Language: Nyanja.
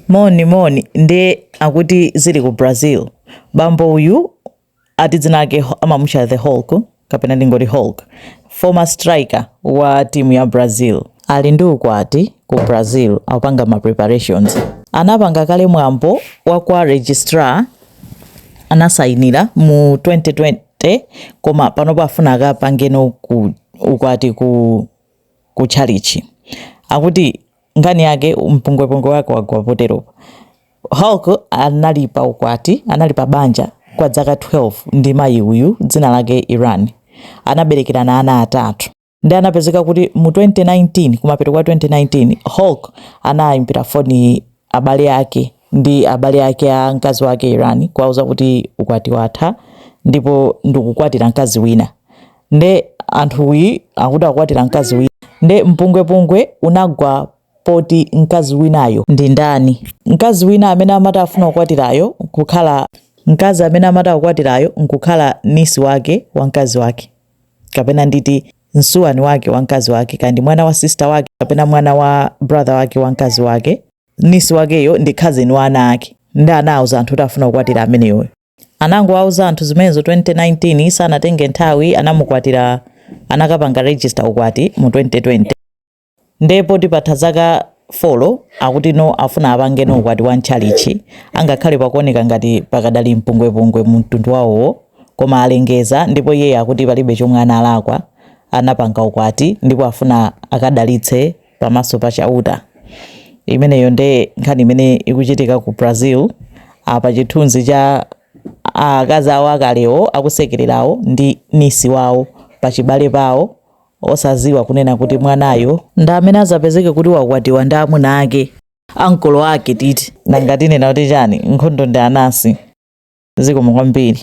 Moni nde akuti zili ku Brazil. Bambo uyu ati dzina lake amamutcha the Hulk kapena ndingoti Hulk, former striker wa timu ya Brazil. Ali ndi ukwati ku Brazil akupanga ma preparations. Anapanga kale mwambo wa kwa registrar anasainira mu 2020 koma panopo afuna akapangeno ukwati ku chalichi. Akuti ngani yake mpungwepungwe wake wagwa poteropa. Hulk analipa ukwati, analipa banja kwa zaka 12 ndi mayi uyu dzina lake Iran. Anaberekerana ana atatu. Ndi anapezeka kuti mu 2019 kumapeto kwa 2019 Hulk anayimbira foni abale yake ndi abale yake a mkazi wake Iran kwauza kuti ukwati watha ndipo ndikukwatira mkazi wina. Nde anthu uyi akuti akwatira mkazi wina. Nde mpungwepungwe unagwa poti mkazi winayo ndi ndani. Mkazi wina amene amati afuna kukwatirayo nkukhala nisi wake wa mkazi wake kapena nditi nsuwani wake wa mkazi wake kandi mwana wa sister wake kapena mwana wa brother wake wa mkazi wake. Nisi wakeyo ndi cousin wa ana ake. Ndi anauza anthu kuti afuna kukwatira ameneyo. Anangowauza anthu zimenezo 2019 sanatenge nthawi anamukwatira, anakapanga register ukwati mu 2020. Ndipo tipatha zaka 4 akuti no afuna apange no ukwati wa nchalichi, angakhale pakuoneka ngati pakadali mpungwepungwe mu mtundu wawo koma alengeza. Ndipo iye akuti palibe chomwe analakwa, anapanga ukwati ndipo afuna akadalitse pamaso pa chauta. Imeneyo nde nkhani imene ikuchitika ku Brazil. Apa chithunzi cha akazi awo akalewo akusekererawo ndi nisi wawo pachibale pawo, osaziwa kunena kuti mwanayo ndi amene azapezeke kuti wakwatiwa ndi amuna ake, ankolo ake titi. Nangatine na kuti chani nkhondo ndi anasi zikomo kwambiri.